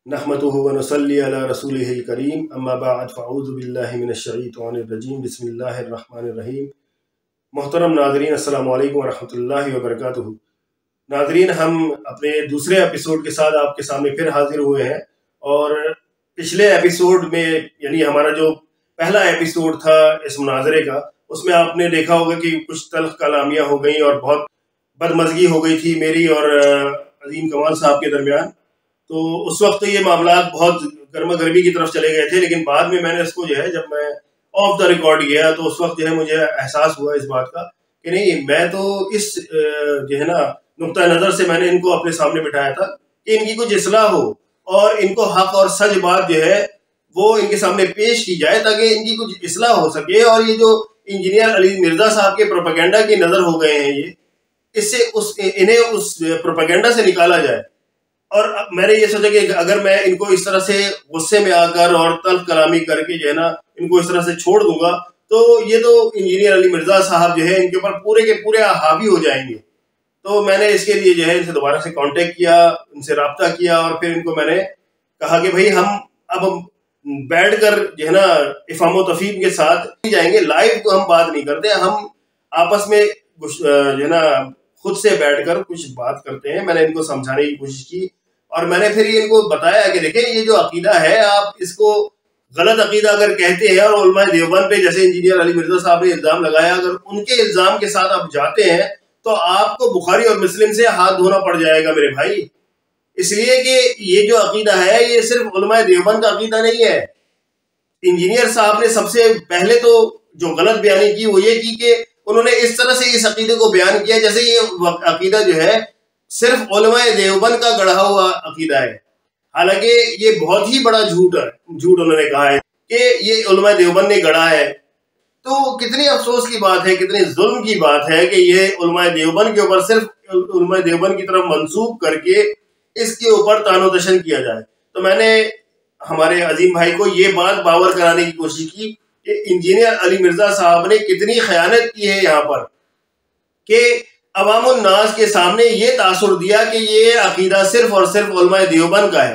नहमदुहु व नुसल्ली अला रसूलिहिल करीम अम्मा बाद फ़अऊज़ु बिल्लाहि मिनश शैतानिर रजीम बिस्मिल्लाहिर रहमानिर रहीम। मोहतरम नाज़रीन, अस्सलामु अलैकुम व रहमतुल्लाहि व बरकातुहू। नाज़रीन, हम अपने दूसरे एपिसोड के साथ आपके सामने फिर हाजिर हुए हैं। और पिछले एपिसोड में यानी हमारा जो पहला एपिसोड था इस मुनाजरे का, उसमें आपने देखा होगा कि कुछ तल्ख कलामियाँ हो गई और बहुत बदमज़गी हो गई थी मेरी और अजीम कमाल साहब के दरमियान। तो उस वक्त ये मामला बहुत गर्मा गर्मी की तरफ चले गए थे, लेकिन बाद में मैंने इसको जो है, जब मैं ऑफ द रिकॉर्ड गया तो उस वक्त जो है मुझे एहसास हुआ इस बात का कि नहीं, मैं तो इस जो है ना नुक्ता नज़र से मैंने इनको अपने सामने बिठाया था कि इनकी कुछ इस्लाह हो और इनको हक और सच बात जो है वो इनके सामने पेश की जाए ताकि इनकी कुछ इस्लाह हो सके। और ये जो इंजीनियर अली मिर्जा साहब के प्रोपेगेंडा की नज़र हो गए हैं, ये इससे इन्हें उस प्रोपेगेंडा से निकाला जाए। और मैंने ये सोचा कि अगर मैं इनको इस तरह से गुस्से में आकर और तल्ख कलामी करके जो है ना इनको इस तरह से छोड़ दूंगा तो ये तो इंजीनियर अली मिर्जा साहब जो है इनके ऊपर पूरे के पूरे हावी हो जाएंगे। तो मैंने इसके लिए जो है इनसे दोबारा से कांटेक्ट किया, इनसे रब्ता किया और फिर इनको मैंने कहा कि भाई हम अब बैठ कर जो है ना इफ़ाम तफ़हीम के साथ जाएंगे, लाइव तो हम बात नहीं करते, हम आपस में जो है ना खुद से बैठकर कुछ बात करते हैं। मैंने इनको समझाने की कोशिश की और मैंने फिर ये इनको बताया कि देखें, ये जो अकीदा है आप इसको गलत अकीदा अगर कहते हैं और उलमा देवबंद पे जैसे इंजीनियर अली मिर्जा साहब ने इल्ज़ाम लगाया, अगर उनके इल्ज़ाम के साथ आप जाते हैं तो आपको बुखारी और मुस्लिम से हाथ धोना पड़ जाएगा मेरे भाई। इसलिए कि ये जो अकीदा है ये सिर्फ उलमा देवबंद का अकीदा नहीं है। इंजीनियर साहब ने सबसे पहले तो जो गलत बयानी की वो ये की कि उन्होंने इस तरह से इस अकीदे को बयान किया जैसे ये अकीदा जो है सिर्फ उलमा देवबंद का गढ़ा हुआ अकीदा है। हालांकि ये बहुत ही बड़ा झूठ उन्होंने कहा है कि ये उलमा देवबंद ने गढ़ा है। तो कितनी अफसोस की बात है, कितनी जुल्म की बात है कि ये उलमा देवबंद के ऊपर सिर्फ उलमा देवबंद की तरफ मंसूब करके इसके ऊपर तानो तशन किया जाए। तो मैंने हमारे अजीम भाई को ये बात बावर कराने की कोशिश की कि इंजीनियर अली मिर्जा साहब ने कितनी खयानत की है यहाँ पर कि अवामुन नास के सामने ये तासुर दिया कि ये अकीदा सिर्फ और सिर्फ उलमा देवबंद का है।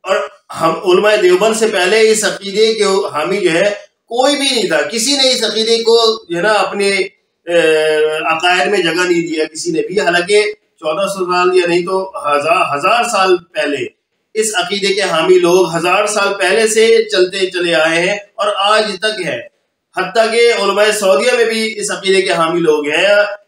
और हम उलमा देवबंद से पहले इस अकीदे के हामी जो है कोई भी नहीं था, किसी ने इस अकीदे को जो है ना अपने अकायद में जगह नहीं दिया किसी ने भी। हालांकि 1400 साल या नहीं तो हजार साल पहले इस अकीदे के हामी लोग 1000 साल पहले से चलते चले आए हैं और आज तक है। हत्ता के उलमा सऊदिया में भी इस अकीदे के हामी लोग हैं,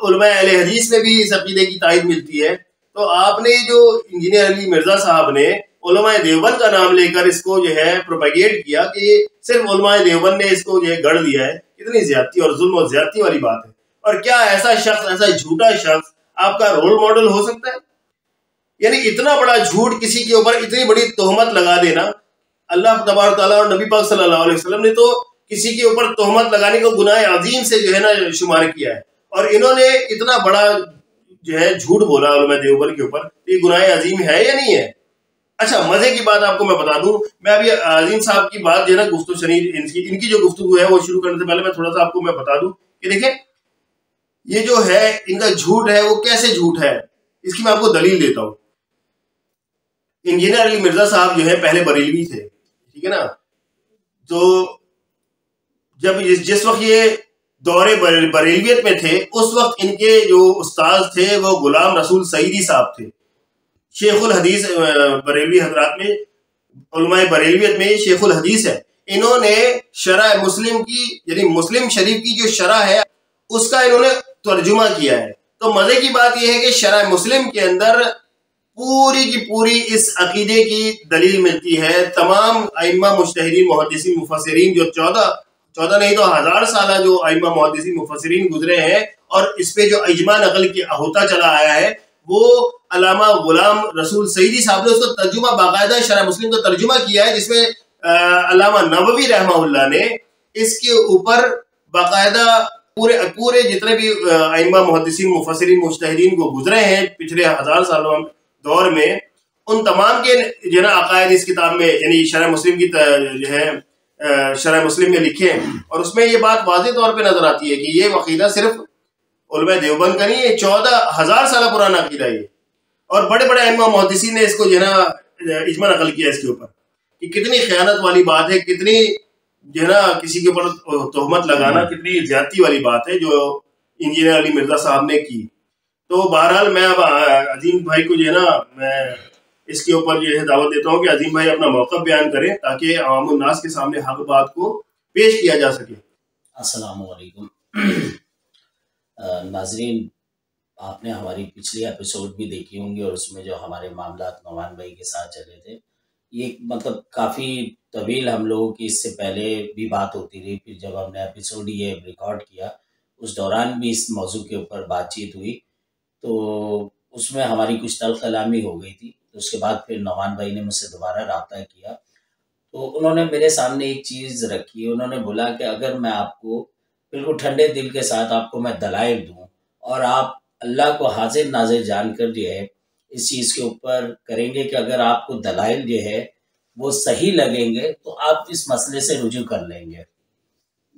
उलमा अहले हदीस में भी इस अकीदे की तायद मिलती है। तो आपने जो इंजीनियर अली मिर्जा साहब ने उलमा देवबंद का नाम लेकर इसको जो है प्रोपेगेट किया कि सिर्फ उलमा देवबंद ने इसको जो है गढ़ दिया है, कितनी ज्यादती और जुल्म और ज्यादती वाली बात है। और क्या ऐसा शख्स, ऐसा झूठा शख्स आपका रोल मॉडल हो सकता है? यानी इतना बड़ा झूठ किसी के ऊपर, इतनी बड़ी तोहमत लगा देना। अल्लाह तबारक तआला और नबी पाक सल्लल्लाहु अलैहि वसल्लम ने तो किसी के ऊपर तोहमत लगाने को गुनाह अजीम से जो है ना शुमार किया है, और इन्होंने इतना बड़ा जो है झूठ बोला उलमा देवबंद के ऊपर। ये गुनाह अजीम है या नहीं है? अच्छा, मजे की बात आपको मैं बता दूं, मैं अभी अजीम साहब की बात जो है ना गुफ्तगू शरीर इनकी जो गुफ्तगू है वो शुरू करने से पहले मैं थोड़ा सा आपको मैं बता दूं कि देखिए ये जो है इनका झूठ है वो कैसे झूठ है, इसकी मैं आपको दलील देता हूं। इंजीनियर अली मिर्जा साहब जो है पहले बरेलवी थे, ठीक है ना। तो जब जिस वक्त ये दौरे बरेलवियत में थे उस वक्त इनके जो उस्ताद थे वो गुलाम रसूल सईदी साहब थे। शेखुल हदीस बरेलवी हजरात में, उलमाए बरेलवियत में शेखुल हदीस है। इन्होंने शरह मुस्लिम की यानी मुस्लिम शरीफ की जो शरह है उसका इन्होंने तर्जुमा किया है। तो मजे की बात यह है कि शरह मुस्लिम के अंदर पूरी की पूरी इस अकीदे की दलील मिलती है। तमाम अइम्मा मुज्तहिदीन मुहद्दिसीन मुफस्सिरीन जो 14 नहीं तो 1000 साल जो अइम्मा मुहद्दिसीन मुफस्सिरीन गुजरे हैं और इस पे जो इजमा नकल होता चला आया है, वो अल्लामा गुलाम रसूल सईदी साहब ने उसको तर्जुमा बाकायदा शरह मुस्लिम का तर्जुमा किया है, जिसमें अल्लामा नववी रहमहुल्लाह ने इसके ऊपर बाकायदा पूरे जितने भी अइम्मा मुहद्दिसीन मुफस्सिरीन मुज्तहिदीन को गुजरे हैं पिछले 1000 सालों दौर में, उन तमाम के जो है ना अकायद इस किताब में यानी शरह मुस्लिम की जो है शरह मुस्लिम में लिखे हैं। और उसमें ये बात वाज़ेह तौर पे नजर आती है कि ये अकीदा सिर्फ उलमा देवबंद का नहीं है, 14,000 साल पुराना अकीदा है। और बड़े बड़े अइम्मा मुहद्दिसीन ने इसको जो है ना इजमा नकल किया इसके ऊपर कि कितनी खयानत वाली बात है, कितनी जो है ना किसी के ऊपर तोहमत लगाना कितनी ज्यादती वाली बात है जो इंजीनियर अली मिर्जा साहब ने की। तो बहरहाल मैं अब अजीम भाई को जो है ना मैं इसके ऊपर जो है दावत देता हूँ कि अजीम भाई अपना मौक़िफ़ बयान करें ताकि अवामुन नास के सामने हक बात को पेश किया जा सके। अस्सलामु अलैकुम नाज़रीन, आपने हमारी पिछली एपिसोड भी देखी होंगी और उसमें जो हमारे मामलात नौमान भाई के साथ चले थे, ये मतलब काफ़ी तवील हम लोगों की इससे पहले भी बात होती रही। फिर जब हमने एपिसोड ये रिकॉर्ड किया उस दौरान भी इस मौजू के ऊपर बातचीत हुई, तो उसमें हमारी कुछ तल्ख़ कलामी हो गई थी। तो उसके बाद फिर नौमान भाई ने मुझसे दोबारा रब्ता किया, तो उन्होंने मेरे सामने एक चीज़ रखी। उन्होंने बोला कि अगर मैं आपको बिल्कुल ठंडे दिल के साथ आपको मैं दलाइल दूँ और आप अल्लाह को हाजिर नाजिर जानकर जो है इस चीज़ के ऊपर करेंगे कि अगर आपको दलाइल जो है वो सही लगेंगे तो आप इस मसले से रुजू कर लेंगे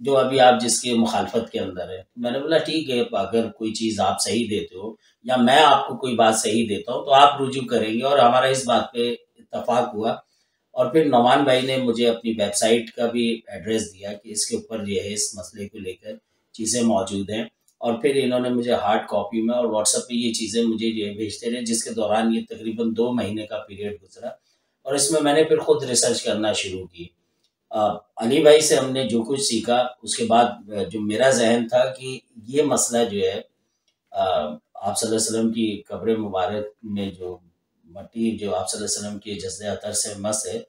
जो अभी आप जिसके मुखालफत के अंदर है। मैंने बोला ठीक है, अगर कोई चीज़ आप सही देते हो या मैं आपको कोई बात सही देता हूँ तो आप रुजू करेंगे, और हमारा इस बात पे इत्तफाक हुआ। और फिर नौमान भाई ने मुझे अपनी वेबसाइट का भी एड्रेस दिया कि इसके ऊपर जो है इस मसले को लेकर चीज़ें मौजूद हैं, और फिर इन्होंने मुझे हार्ड कॉपी में और व्हाट्सएप पे ये चीज़ें मुझे जो है भेजते रहे, जिसके दौरान ये तकरीबन 2 महीने का पीरियड गुजरा और इसमें मैंने फिर खुद रिसर्च करना शुरू की। अली भाई से हमने जो कुछ सीखा उसके बाद जो मेरा जहन था कि ये मसला जो है आप सल्लल्लाहु अलैहि वसल्लम की कब्र मुबारक में जो मट्टी जो आप सल्लल्लाहु अलैहि वसल्लम के जस्द अतर से मस है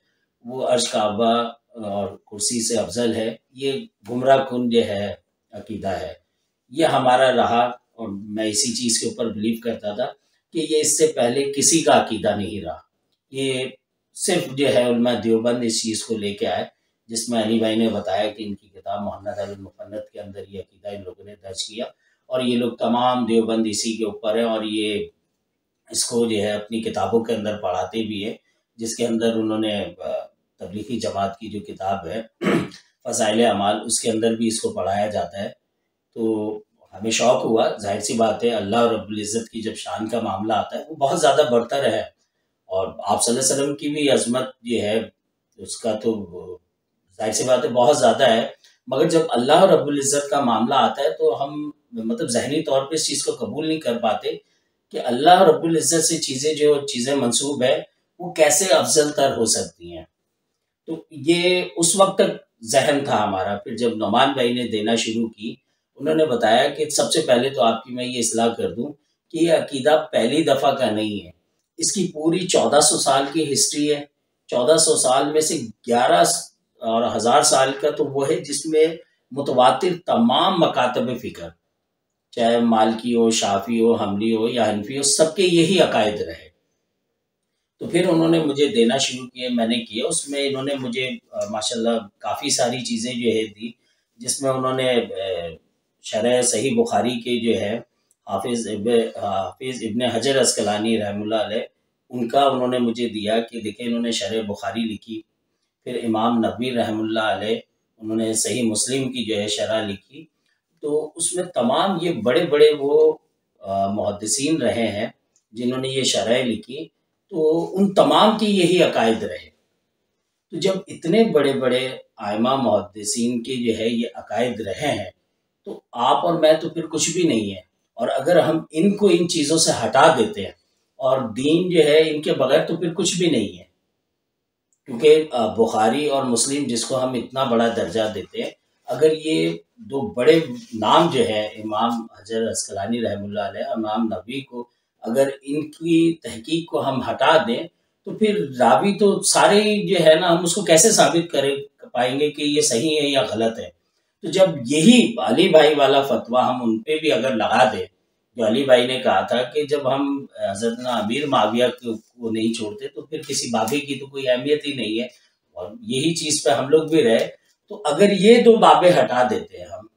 वो अर्श काबा और कुर्सी से अफजल है, ये गुमराह कुन जो है अकीदा है, ये हमारा रहा। और मैं इसी चीज़ के ऊपर बिलीव करता था कि ये इससे पहले किसी का अकीदा नहीं रहा। ये सिर्फ जो है उलमा देवबंद इस चीज़ को लेके आए, जिसमें अली भाई ने बताया कि इनकी किताब मुहन्नद अल मुफ़न्नद के अंदर ये अकीदा इन लोगों ने दर्ज किया और ये लोग तमाम देवबंद इसी के ऊपर हैं, और ये इसको जो है अपनी किताबों के अंदर पढ़ाते भी है, जिसके अंदर उन्होंने तबलीगी जमात की जो किताब है फ़ज़ाइल अमाल उसके अंदर भी इसको पढ़ाया जाता है। तो हमें शौक़ हुआ, ज़ाहिर सी बात है अल्लाह रब्बुल इज़्ज़त की जब शान का मामला आता है वो बहुत ज़्यादा बढ़तर है, और आप सल्लल्लाहु अलैहि वसल्लम की भी अज़मत ये है उसका तो ज़ाहिर सी बात है बहुत ज़्यादा है, मगर जब अल्लाह रब्बुल इज़्ज़त का मामला आता है तो हम मतलब ज़हनी तौर पे इस चीज़ को कबूल नहीं कर पाते कि अल्लाह रब्बुल इज़्ज़त से चीज़ें मंसूब है वो कैसे अफजल तर हो सकती हैं। तो ये उस वक्त तक जहन था हमारा। फिर जब नौमान भाई ने देना शुरू की, उन्होंने बताया कि सबसे पहले तो आपकी मैं ये इस्लाह कर दूं कि ये अकीदा पहली दफ़ा का नहीं है, इसकी पूरी 1400 साल की हिस्ट्री है। 1400 साल में से 11 और 1000 साल का तो वो है जिसमें मुतवातिर तमाम मकातब फ़िक्र, चाहे मालकी हो, शाफ़ी हो, हम्बली हो या हनफी हो, सबके यही अकायद रहे। तो फिर उन्होंने मुझे देना शुरू किए, मैंने किया। उसमें इन्होंने मुझे माशाल्लाह काफ़ी सारी चीज़ें जो है दी, जिसमें उन्होंने शरह सही बुखारी के जो है हाफिज़ इब्न हजर अस्कलानी रहमतुल्लाह अलैह उनका उन्होंने मुझे दिया कि देखिए इन्होंने शरह बुखारी लिखी। फिर इमाम नबवी रहमतुल्लाह अलैह उन्होंने सही मुस्लिम की जो है शरह लिखी। तो उसमें तमाम ये बड़े-बड़े वो मुहद्दिसीन रहे हैं जिन्होंने ये शरह लिखी, तो उन तमाम की यही अकायद रहे। तो जब इतने बड़े-बड़े आइमा मुहद्दिसीन के जो है ये अकायद रहे हैं, तो आप और मैं तो फिर कुछ भी नहीं है। और अगर हम इनको इन चीज़ों से हटा देते हैं और दीन जो है इनके बगैर तो फिर कुछ भी नहीं है। क्योंकि बुखारी और मुस्लिम जिसको हम इतना बड़ा दर्जा देते हैं, अगर ये 2 बड़े नाम जो है इमाम हजर अस्कलानी रहमतुल्लाह अलैह, इमाम नबवी को, अगर इनकी तहकीक को हम हटा दें तो फिर रावी तो सारे ही जो है ना हम उसको कैसे साबित करें पाएंगे कि ये सही है या गलत है। तो जब यही अली भाई वाला फतवा हम उन पे भी अगर लगा दें, जो अली भाई ने कहा था कि जब हम हज़रत अमीर माविया को नहीं छोड़ते तो फिर किसी बाबे की तो कोई अहमियत ही नहीं है, और यही चीज़ पे हम लोग भी रहे। तो अगर ये 2 बाबें हटा देते हैं हम,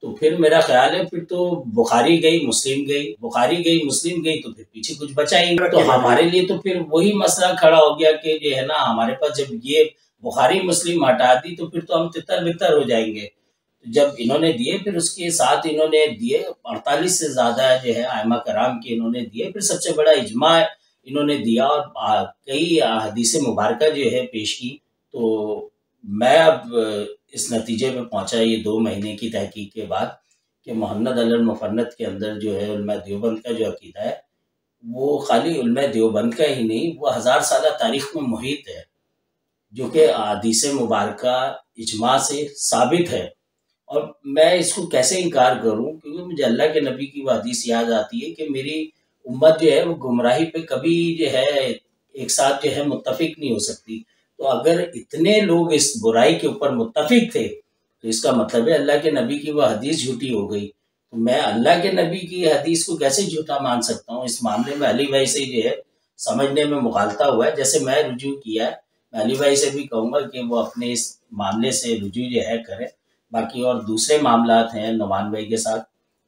तो फिर मेरा ख्याल है फिर तो बुखारी गई, मुस्लिम गई, बुखारी गई, मुस्लिम गई, तो फिर पीछे कुछ बचा ही नहीं। तो हमारे लिए तो फिर वही मसला खड़ा हो गया कि जो है ना हमारे पास जब ये बुखारी मुस्लिम हटा दी तो फिर तो हम तितर-बितर हो जाएंगे। तो जब इन्होंने दिए फिर उसके साथ इन्होंने दिए 48 से ज़्यादा जो है आइमा कराम के इन्होंने दिए। फिर सबसे बड़ा इजमा इन्होंने दिया और कई हदीस मुबारक जो है पेश की। तो मैं अब इस नतीजे पे पहुंचा ये 2 महीने की तहकीक के बाद कि मोहम्मद अल मुफन्नत के अंदर जो है उलमा देवबंद का जो अकीदा है, वो खाली उलमा देवबंद का ही नहीं, वो 1000 साल तारीख में मुहित है, जो कि हदीस मुबारक इजमा से साबित है। और मैं इसको कैसे इनकार करूं, क्योंकि मुझे अल्लाह के नबी की वो हदीस याद आती है कि मेरी उम्मत जो है वो गुमराही पे कभी जो है एक साथ जो है मुत्तफिक नहीं हो सकती। तो अगर इतने लोग इस बुराई के ऊपर मुत्तफिक थे, तो इसका मतलब है अल्लाह के नबी की वो हदीस झूठी हो गई। तो मैं अल्लाह के नबी की हदीस को कैसे झूठा मान सकता हूँ? इस मामले में अली भाई से जो है समझने में मुगालता हुआ है। जैसे मैं रुजू किया है, मैं अली भाई से भी कहूँगा कि वो अपने इस मामले से रुजू जो है करें। बाकी और दूसरे मामलात हैं नुमान भाई के साथ,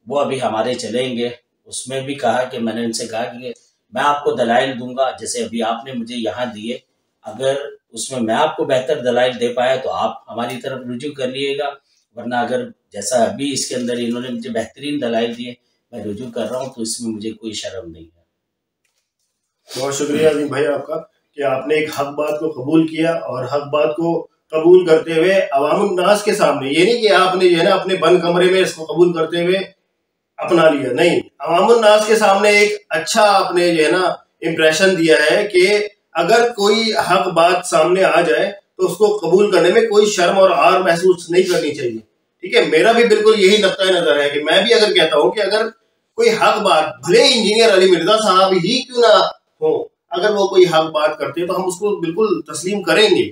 वो अभी हमारे चलेंगे। उसमें भी कहा कि मैंने उनसे कहा कि मैं आपको दलाइल दूंगा, जैसे अभी आपने मुझे यहाँ दिए, अगर उसमें मैं आपको बेहतर दलाइल दे पाया तो आप हमारी तरफ रुजू कर लिएगा, वरना अगर जैसा अभी इसके अंदर इन्होंने मुझे बेहतरीन दलाइल दिए, मैं रुजू कर रहा हूँ, तो इसमें मुझे कोई शर्म नहीं है। बहुत शुक्रिया अजीम भाई आपका कि आपने एक हक बात को कबूल किया, और हक बात को कबूल करते हुए अवामुन नास के सामने, ये नहीं कि आपने जो है ना अपने बंद कमरे में इसको कबूल करते हुए अपना लिया, नहीं, अवामुन नास के सामने एक अच्छा आपने जो है ना इम्प्रेशन दिया है कि अगर कोई हक बात सामने आ जाए तो उसको कबूल करने में कोई शर्म और आर महसूस नहीं करनी चाहिए। ठीक है, मेरा भी बिल्कुल यही नुक्ता नजर है कि मैं भी अगर कहता हूँ कि अगर कोई हक बात, भले इंजीनियर अली मिर्जा साहब ही क्यों ना हो, अगर वो कोई हक बात करते हैं तो हम उसको बिल्कुल तस्लीम करेंगे।